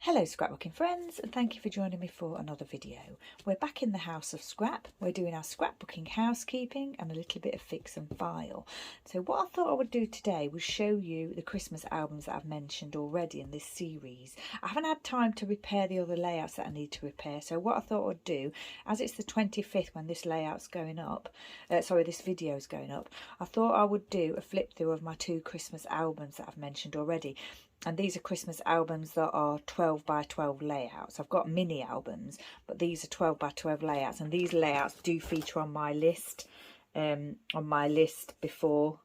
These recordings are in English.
Hello scrapbooking friends, and thank you for joining me for another video. We're back in the house of scrap. We're doing our scrapbooking housekeeping and a little bit of fix and file. So what I thought I would do today was show you the Christmas albums that I've mentioned already in this series. I haven't had time to repair the other layouts that I need to repair, so what I thought I'd do, as it's the 25th when this layout's going up, this video's going up, I thought I would do a flip through of my two Christmas albums that I've mentioned already. And these are Christmas albums that are 12 by 12 layouts. I've got mini albums, but these are 12 by 12 layouts. And these layouts do feature on my list, before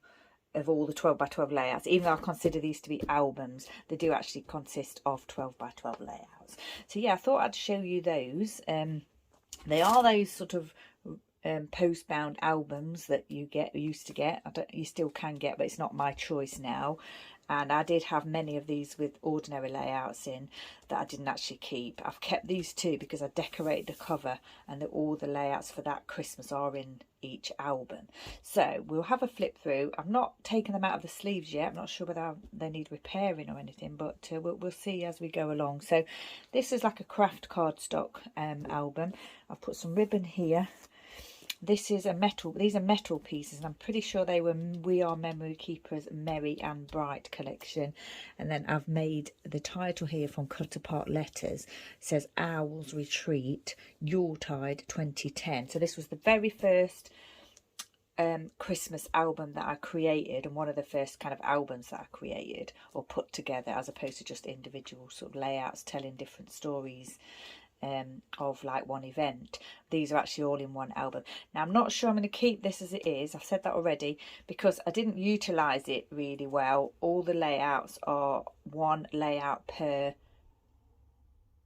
of all the 12 by 12 layouts. Even though I consider these to be albums, they do actually consist of 12 by 12 layouts. So yeah, I thought I'd show you those. They are those sort of post-bound albums that you used to get. You still can get, but it's not my choice now. And I did have many of these with ordinary layouts in that I didn't actually keep. I've kept these two because I decorated the cover, and all the layouts for that Christmas are in each album. So we'll have a flip through. I've not taken them out of the sleeves yet. I'm not sure whether they need repairing or anything, but we'll see as we go along. So this is like a craft cardstock album. I've put some ribbon here. This is these are metal pieces, and I'm pretty sure they were We Are Memory Keepers Merry and Bright collection. And then I've made the title here from cut apart letters. It says Owl's Retreat, Yuletide 2010. So this was the very first Christmas album that I created, and one of the first kind of albums that I created or put together, as opposed to just individual sort of layouts telling different stories of like one event. These are actually all in one album. Now I'm not sure I'm going to keep this as it is. I've said that already because I didn't utilize it really well. All the layouts are one layout per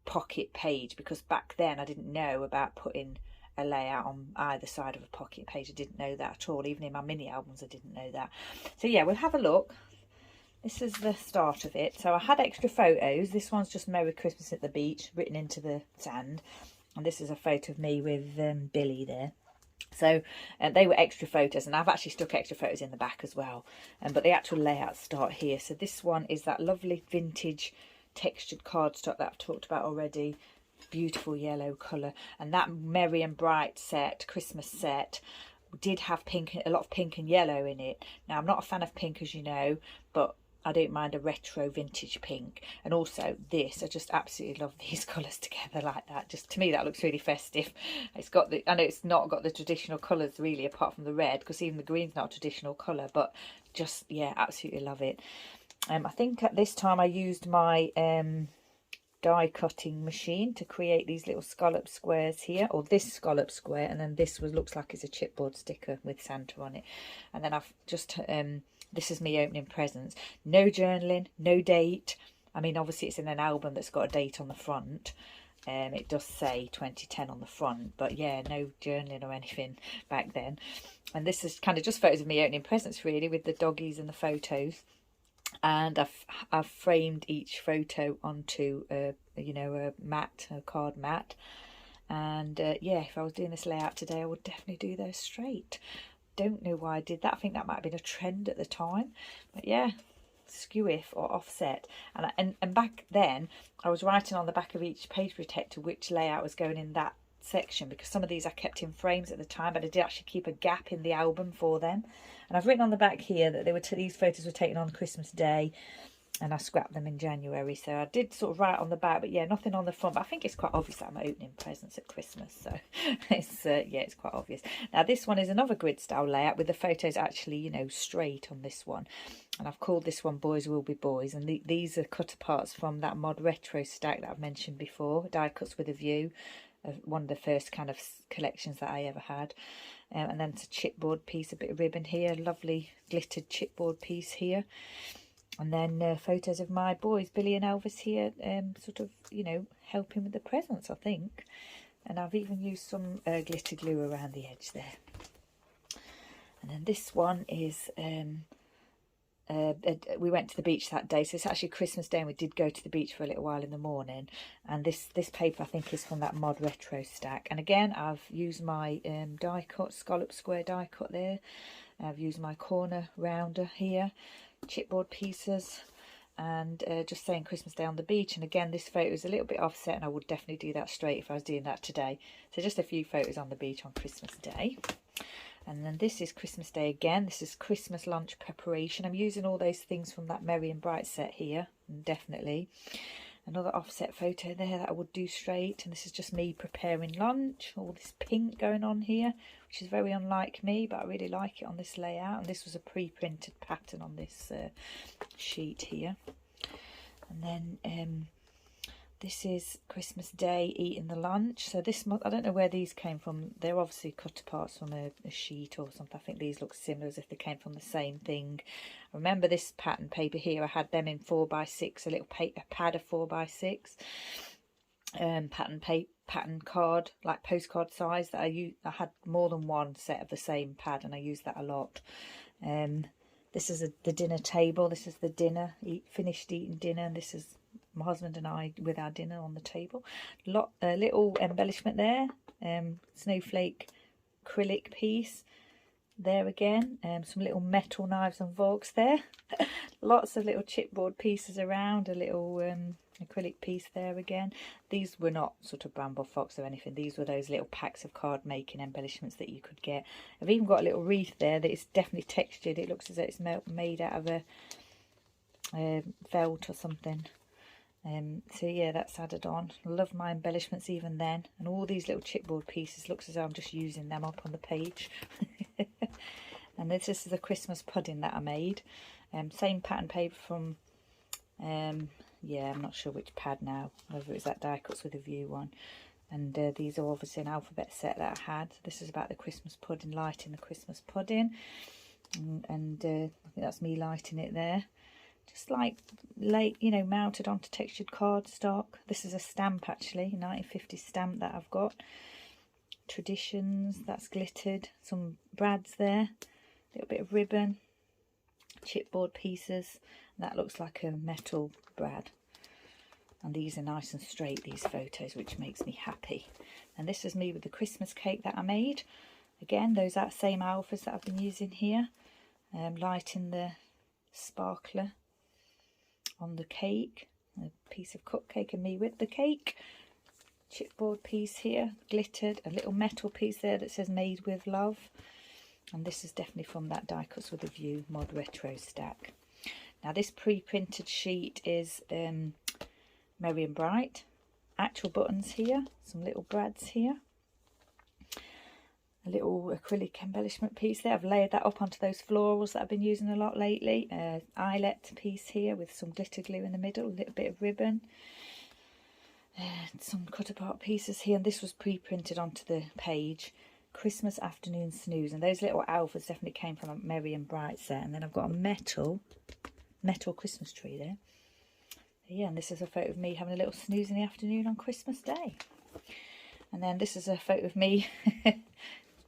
pocket page, because back then I didn't know about putting a layout on either side of a pocket page. I didn't know that at all. Even in my mini albums I didn't know that. So yeah, we'll have a look. This is the start of it. So I had extra photos. This one's just Merry Christmas at the beach, written into the sand. And this is a photo of me with Billy there. So they were extra photos, and I've actually stuck extra photos in the back as well. But the actual layouts start here. So this one is that lovely vintage textured cardstock that I've talked about already. Beautiful yellow colour. And that Merry and Bright set, Christmas set, did have a lot of pink and yellow in it. Now I'm not a fan of pink, as you know, but I don't mind a retro vintage pink. And also this, I just absolutely love these colours together like that. Just to me that looks really festive. It's got I know it's not got the traditional colours really, apart from the red, because even the green's not a traditional colour, but just, yeah, absolutely love it. I think at this time I used my die cutting machine to create these little scallop squares here, or this scallop square, and then this looks like it's a chipboard sticker with Santa on it. And then I've just this is me opening presents. No journaling, no date. I mean, obviously it's in an album that's got a date on the front. It does say 2010 on the front, but yeah, no journaling or anything back then. And this is kind of just photos of me opening presents, really, with the doggies and the photos. And I've framed each photo onto a mat, a card mat. And yeah, if I was doing this layout today, I would definitely do those straight. Don't know why I did that. I think that might have been a trend at the time, but yeah, skew if or offset. And back then I was writing on the back of each page protector which layout was going in that section, because some of these I kept in frames at the time, but I did actually keep a gap in the album for them. And I've written on the back here that these photos were taken on Christmas Day, and I scrapped them in January. So I did sort of write on the back, but yeah, nothing on the front. But I think it's quite obvious that I'm opening presents at Christmas, so it's yeah, it's quite obvious. Now this one is another grid style layout with the photos actually, you know, straight on this one, and I've called this one Boys Will Be Boys. And these are cut aparts from that Mod Retro stack that I've mentioned before, die cuts with a view, one of the first kind of collections that I ever had. And then it's a chipboard piece, a bit of ribbon here, lovely glittered chipboard piece here. And then photos of my boys, Billy and Elvis here, sort of, you know, helping with the presents, I think. And I've even used some glitter glue around the edge there. And then this one is, we went to the beach that day. So it's actually Christmas Day, and we did go to the beach for a little while in the morning. And this paper, I think, is from that Mod Retro stack. And again, I've used my die cut, scallop square die cut there. I've used my corner rounder here, chipboard pieces, and just saying Christmas Day on the beach. And again, this photo is a little bit offset, and I would definitely do that straight if I was doing that today. So just a few photos on the beach on Christmas Day. And then this is Christmas Day again. This is Christmas lunch preparation. I'm using all those things from that Merry and Bright set here, and definitely. Another offset photo there that I would do straight. And this is just me preparing lunch. All this pink going on here, which is very unlike me, but I really like it on this layout. And this was a pre-printed pattern on this sheet here. And then this is Christmas Day eating the lunch. So this, I don't know where these came from. They're obviously cut apart from a sheet or something. I think these look similar, as if they came from the same thing. I remember this pattern paper here. I had them in 4x6, a little pad of 4x6 pattern card, like postcard size. That I had more than one set of the same pad, and I used that a lot. This is the dinner table. This is the dinner. Finished eating dinner, and this is my husband and I with our dinner on the table. A little embellishment there, snowflake acrylic piece there again, some little metal knives and forks there. Lots of little chipboard pieces around, a little acrylic piece there again. These were not sort of Bramble Fox or anything. These were those little packs of card making embellishments that you could get. I've even got a little wreath there that is definitely textured. It looks as though it's made out of a felt or something. So yeah, that's added on. I love my embellishments even then, and all these little chipboard pieces looks as though I'm just using them up on the page. And this is the Christmas pudding that I made. Same pattern paper from yeah, I'm not sure which pad now, whether it's that Die Cuts with a View one. And these are obviously an alphabet set that I had. This is about the Christmas pudding, lighting the Christmas pudding, and I think that's me lighting it there. Just like mounted onto textured cardstock. This is a stamp actually, a 1950 stamp that I've got. Traditions, that's glittered. Some brads there, a little bit of ribbon, chipboard pieces. That looks like a metal brad. And these are nice and straight, these photos, which makes me happy. And this is me with the Christmas cake that I made. Again, those are same alphas that I've been using here. Lighting the sparkler on the cake, a piece of cupcake and me with the cake. Chipboard piece here, glittered, a little metal piece there that says made with love. And this is definitely from that Die Cuts with a View mod retro stack. Now this pre-printed sheet is Merry and Bright. Actual buttons here, some little brads here. A little acrylic embellishment piece there. I've layered that up onto those florals that I've been using a lot lately. Eyelet piece here with some glitter glue in the middle, a little bit of ribbon. Some cut apart pieces here, and this was pre-printed onto the page. Christmas Afternoon Snooze, and those little alphas definitely came from a Merry and Bright set. And then I've got a metal Christmas tree there. Yeah, and this is a photo of me having a little snooze in the afternoon on Christmas Day. And then this is a photo of me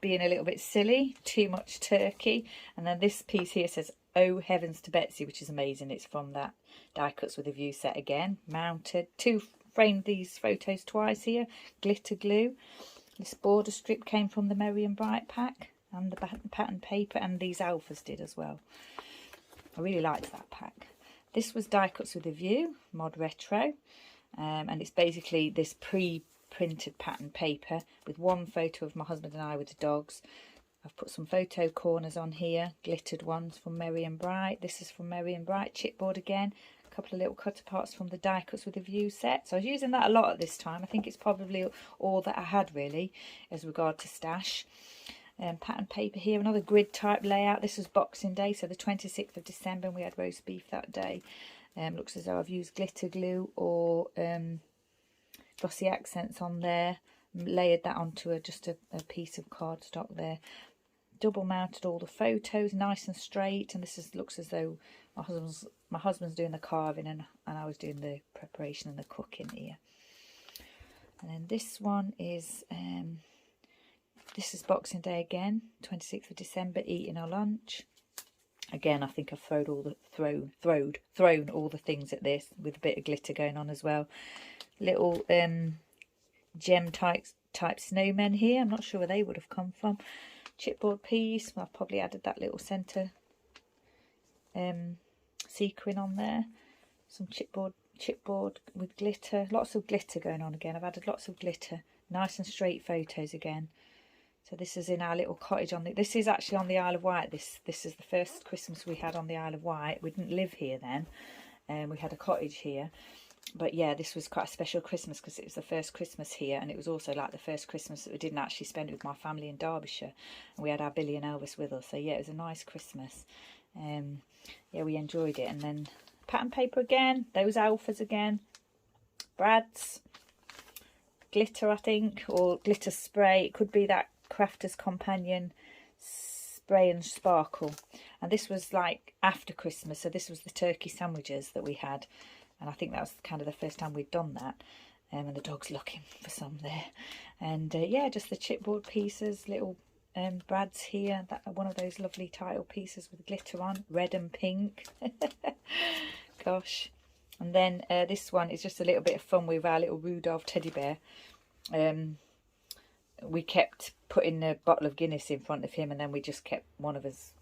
being a little bit silly, too much turkey. And then this piece here says, "Oh Heavens to Betsy," which is amazing. It's from that Die Cuts with a View set again, mounted. Framed these photos twice here, glitter glue. This border strip came from the Merry and Bright pack, and the pattern paper, and these alphas did as well. I really liked that pack. This was Die Cuts with a View, mod retro, and it's basically this pre-printed pattern paper with one photo of my husband and I with the dogs. I've put some photo corners on here, glittered ones from Merry and Bright. This is from Merry and Bright, chipboard again. A couple of little cut aparts from the Die Cuts with a View set. So I was using that a lot at this time. I think it's probably all that I had really as regard to stash. Pattern paper here, another grid type layout. This was Boxing Day, so the 26th of December, and we had roast beef that day. Looks as though I've used glitter glue or glossy accents on there. Layered that onto just a piece of cardstock there. Double mounted all the photos, nice and straight. And this looks as though my husband's doing the carving and I was doing the preparation and the cooking here. And then this one is this is Boxing Day again, 26th of December, eating our lunch. Again, I think I've thrown all the things at this with a bit of glitter going on as well. Little gem type snowmen here. I'm not sure where they would have come from. Chipboard piece. I've probably added that little centre sequin on there. some chipboard with glitter, lots of glitter going on again. I've added lots of glitter, nice and straight photos again. So this is in our little cottage on the, this is actually on the Isle of Wight. This is the first Christmas we had on the Isle of Wight. We didn't live here then, and we had a cottage here. But yeah, this was quite a special Christmas because it was the first Christmas here, and it was also like the first Christmas that we didn't actually spend it with my family in Derbyshire, and we had our Billy and Elvis with us. So yeah, it was a nice Christmas. Yeah, we enjoyed it. And then pattern paper again, those alphas again, Brad's glitter, I think, or glitter spray. It could be that Crafter's Companion spray and sparkle. And this was like after Christmas, so this was the turkey sandwiches that we had, and I think that was kind of the first time we'd done that. And the dog's looking for some there. And yeah, just the chipboard pieces, little Brad's here, that one of those lovely title pieces with glitter on, red and pink. Gosh. And then this one is just a little bit of fun with our little Rudolph teddy bear. We kept putting a bottle of Guinness in front of him, and then we just kept, one of us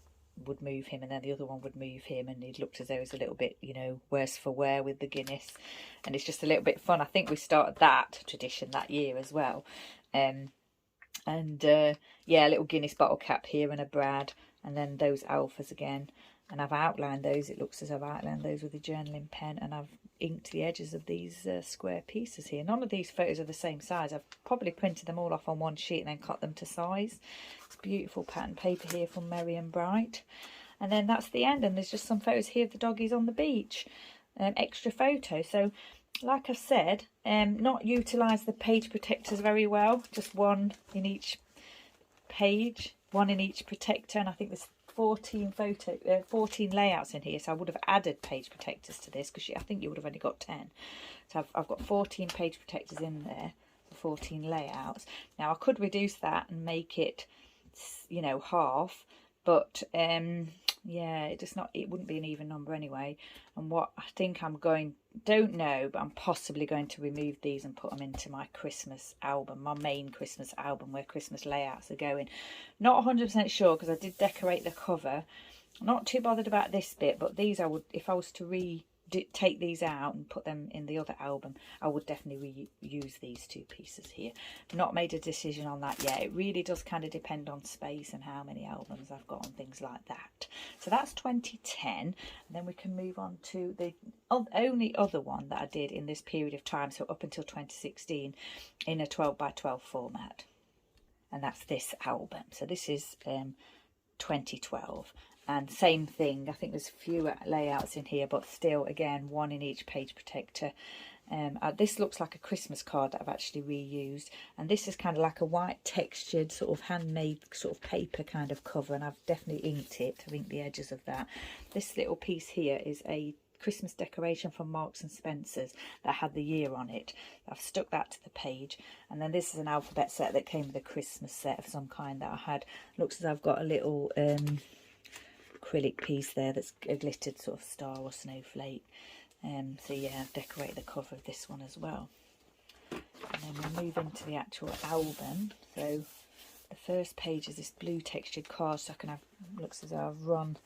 would move him and then the other one would move him, and he looked as though he was a little bit, you know, worse for wear with the Guinness. And it's just a little bit fun. I think we started that tradition that year as well. Yeah, a little Guinness bottle cap here and a Brad, and then those alphas again. And I've outlined those, it looks as I've outlined those with a journaling pen, and I've inked the edges of these square pieces here. None of these photos are the same size. I've probably printed them all off on one sheet and then cut them to size. It's beautiful pattern paper here from Merry and Bright. And then that's the end, and there's just some photos here of the doggies on the beach. Extra photos. So like I've said, not utilise the page protectors very well, just one in each page, one in each protector, and I think there's 14 layouts in here, so I would have added page protectors to this because I think you would have only got 10. So I've got 14 page protectors in there, 14 layouts. Now I could reduce that and make it, you know, half, but yeah, it wouldn't be an even number anyway. And what I think don't know, but I'm possibly going to remove these and put them into my Christmas album, my main Christmas album where Christmas layouts are going. Not 100% sure because I did decorate the cover. I'm not too bothered about this bit, but these I would, if I was to take these out and put them in the other album, I would definitely reuse these two pieces here. Not made a decision on that yet. It really does kind of depend on space and how many albums I've got and things like that. So that's 2010, and then we can move on to the only other one that I did in this period of time, so up until 2016, in a 12 by 12 format, and that's this album. So this is 2012. And same thing, I think there's fewer layouts in here, but still, again, one in each page protector. This looks like a Christmas card that I've actually reused. And this is kind of like a white textured, sort of handmade sort of paper kind of cover. And I've definitely inked it. I've inked the edges of that. This little piece here is a Christmas decoration from Marks and Spencer's that had the year on it. I've stuck that to the page. And then this is an alphabet set that came with a Christmas set of some kind that I had. Looks as I've got a little acrylic piece there that's a glittered sort of star or snowflake. So yeah, I've decorated the cover of this one as well. And then we'll move into the actual album. So the first page is this blue textured cardstock, and looks as though I've run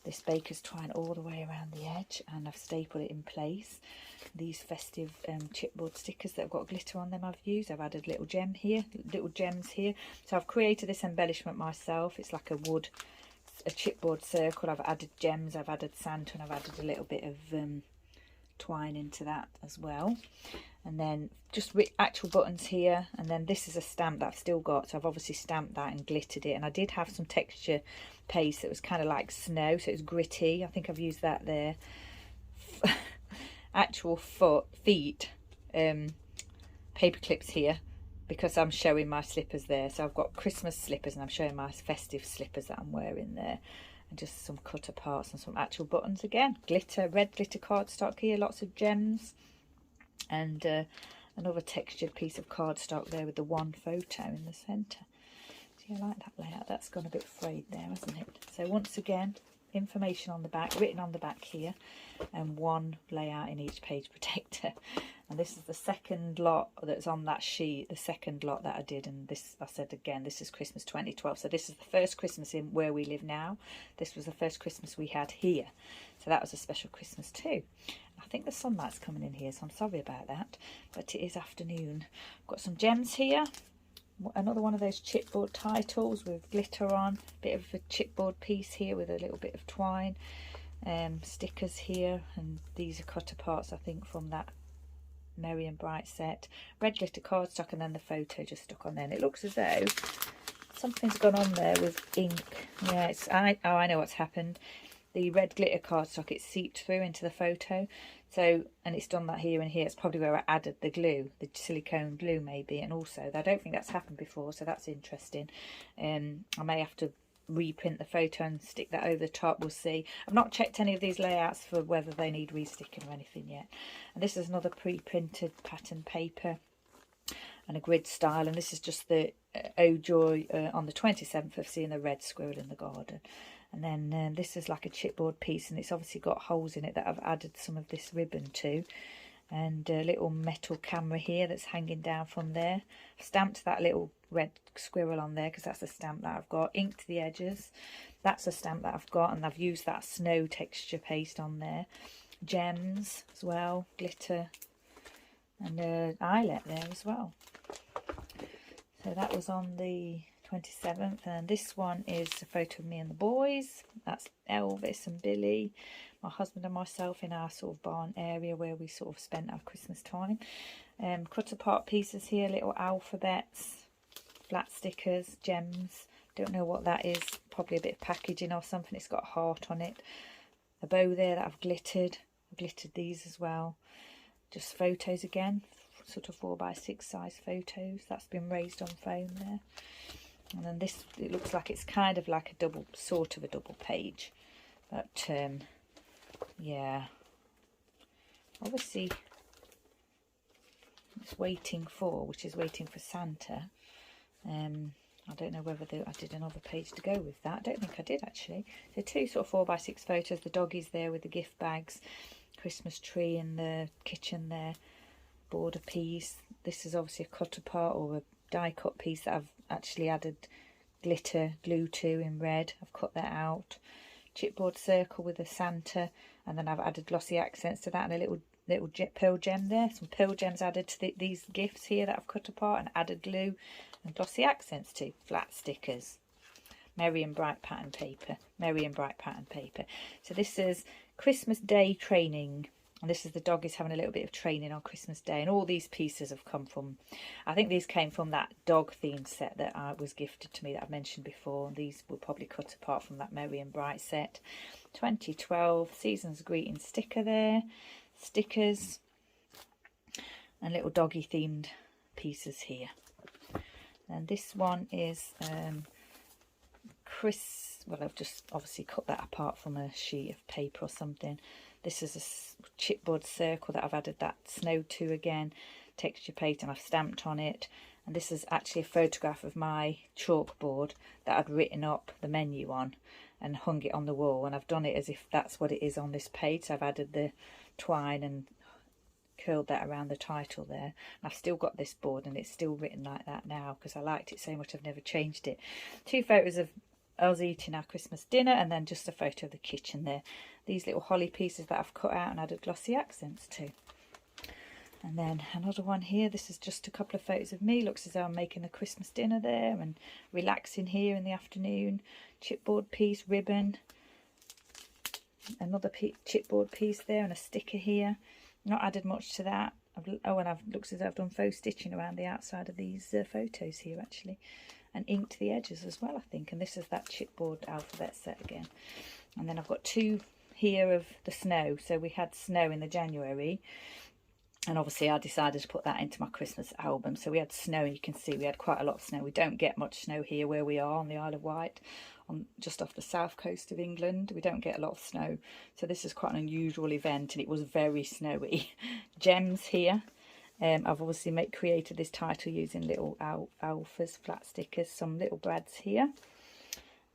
this baker's twine all the way around the edge, and I've stapled it in place. These festive chipboard stickers that have got glitter on them I've used. I've added little gems here. So I've created this embellishment myself. It's like a chipboard circle. I've added gems, I've added Santa, and I've added a little bit of twine into that as well. And then just actual buttons here, and then this is a stamp that I've still got, so I've obviously stamped that and glittered it. And I did have some texture paste that was kind of like snow, so it's gritty. I think I've used that there. Actual feet paper clips here, because I'm showing my slippers there. So I've got Christmas slippers and I'm showing my festive slippers that I'm wearing there. And just some cut parts and some actual buttons again. Glitter, red glitter cardstock here, lots of gems. And another textured piece of cardstock there with the one photo in the centre. So I like that layout. That's gone a bit frayed there, hasn't it? So once again, information on the back, written on the back here, and one layout in each page protector. And this is the second lot that's on that sheet, the second lot that I did. And this, I said again, this is Christmas 2012. So this is the first Christmas in where we live now. This was the first Christmas we had here. So that was a special Christmas too. I think the sunlight's coming in here, so I'm sorry about that. But it is afternoon. I've got some gems here. Another one of those chipboard titles with glitter on. Bit of a chipboard piece here with a little bit of twine. Stickers here. And these are cut aparts, I think, from that Merry and Bright set. Red glitter cardstock, and then the photo just stuck on there. And it looks as though something's gone on there with ink. Yeah, I know what's happened. The red glitter cardstock, it's seeped through into the photo. So, and it's done that here and here. It's probably where I added the glue, the silicone glue maybe. And also, I don't think that's happened before, so that's interesting. I may have to reprint the photo and stick that over the top. We'll see. I've not checked any of these layouts for whether they need resticking or anything yet. And this is another pre-printed pattern paper and a grid style. And this is just the Oh Joy on the 27th of seeing a red squirrel in the garden. And then this is like a chipboard piece, and it's obviously got holes in it that I've added some of this ribbon to. And a little metal camera here that's hanging down from there. I've stamped that little red squirrel on there because that's a stamp that I've got. Inked the edges. That's a stamp that I've got, and I've used that snow texture paste on there. Gems as well, glitter, and eyelet there as well. So that was on the 27th, and this one is a photo of me and the boys. That's Elvis and Billy, my husband and myself, in our sort of barn area where we sort of spent our Christmas time. Cut apart pieces here, little alphabets, flat stickers, gems. Don't know what that is, probably a bit of packaging or something. It's got a heart on it. A bow there that I've glittered. I've glittered these as well. Just photos again, sort of 4x6 size photos. That's been raised on foam there. And then this, it looks like it's kind of like a double, sort of a double page. But yeah, obviously it's waiting for, which is waiting for Santa. I don't know whether I did another page to go with that. I don't think I did actually. So two sort of 4x6 photos. The doggies there with the gift bags, Christmas tree in the kitchen there, border piece. This is obviously a cut apart or a die cut piece that I've actually added glitter glue to in red. I've cut that out. Chipboard circle with a Santa, and then I've added glossy accents to that, and a little pearl gem there. Some pearl gems added to these gifts here that I've cut apart and added glue and glossy accents to. Flat stickers. Merry and Bright pattern paper. Merry and Bright pattern paper. So this is Christmas Day training. And this is the doggies having a little bit of training on Christmas Day. And all these pieces have come from, I think these came from that dog themed set that was gifted to me that I've mentioned before. And these were probably cut apart from that Merry and Bright set. 2012 Season's Greeting sticker there. Stickers. And little doggy themed pieces here. And this one is well, I've just obviously cut that apart from a sheet of paper or something. This is a chipboard circle that I've added that snow to again, texture paste, and I've stamped on it. And this is actually a photograph of my chalkboard that I'd written up the menu on and hung it on the wall. And I've done it as if that's what it is on this page. So I've added the twine and curled that around the title there. And I've still got this board and it's still written like that now because I liked it so much I've never changed it. Two photos of us eating our Christmas dinner, and then just a photo of the kitchen there. These little holly pieces that I've cut out and added glossy accents to. And then another one here. This is just a couple of photos of me. Looks as though I'm making the Christmas dinner there and relaxing here in the afternoon. Chipboard piece, ribbon. Another chipboard piece there and a sticker here. Not added much to that. Looks as though I've done faux stitching around the outside of these photos here actually. And inked the edges as well, I think. And this is that chipboard alphabet set again. And then I've got two here of the snow. So we had snow in the January. And obviously I decided to put that into my Christmas album. So we had snow, and you can see we had quite a lot of snow. We don't get much snow here where we are on the Isle of Wight, just off the south coast of England. We don't get a lot of snow. So this is quite an unusual event, and it was very snowy. Gems here. I've obviously created this title using little alphas, flat stickers, some little brads here.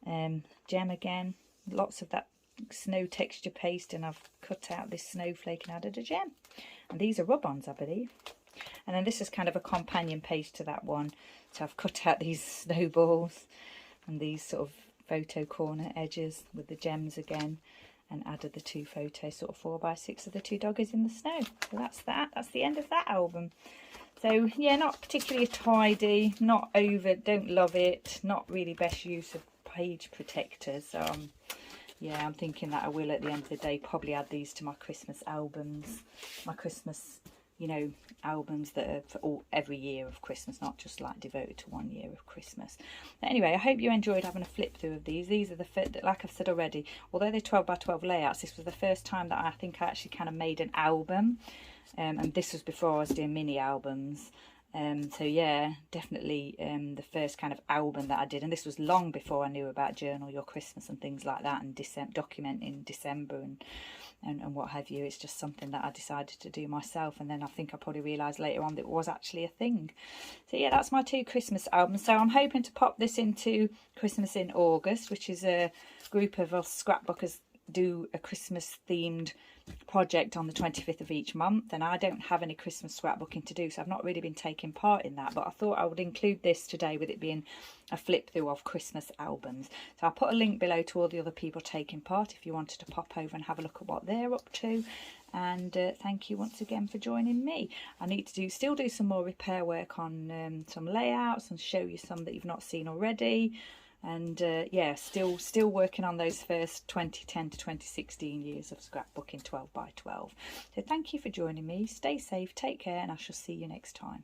Gem again, lots of that snow texture paste, and I've cut out this snowflake and added a gem. And these are rub-ons, I believe. And then this is kind of a companion page to that one. So I've cut out these snowballs and these sort of photo corner edges with the gems again, and added the 2 photos, sort of 4x6 of the 2 doggies in the snow. So that's that. That's the end of that album. So yeah, not particularly tidy, not over, don't love it, not really best use of page protectors. So yeah, I'm thinking that I will at the end of the day probably add these to my Christmas albums, my Christmas, you know, albums that are for every year of Christmas, not just like devoted to one year of Christmas. But anyway, I hope you enjoyed having a flip through of these. These are the, like I've said already, although they're 12x12 layouts, this was the first time that I think I actually kind of made an album. And this was before I was doing mini albums. So yeah, definitely the first kind of album that I did, and this was long before I knew about Journal Your Christmas and things like that, and documenting December and what have you. It's just something that I decided to do myself, and then I think I probably realised later on that it was actually a thing. So yeah, that's my 2 Christmas albums. So I'm hoping to pop this into Christmas in August, which is a group of us scrapbookers do a Christmas themed project on the 25th of each month, and I don't have any Christmas scrapbooking to do, so I've not really been taking part in that, but I thought I would include this today with it being a flip through of Christmas albums. So I'll put a link below to all the other people taking part if you wanted to pop over and have a look at what they're up to. And thank you once again for joining me. I need to still do some more repair work on some layouts and show you some that you've not seen already. And yeah, still working on those first 2010 to 2016 years of scrapbooking 12x12. So thank you for joining me. Stay safe, take care, and I shall see you next time.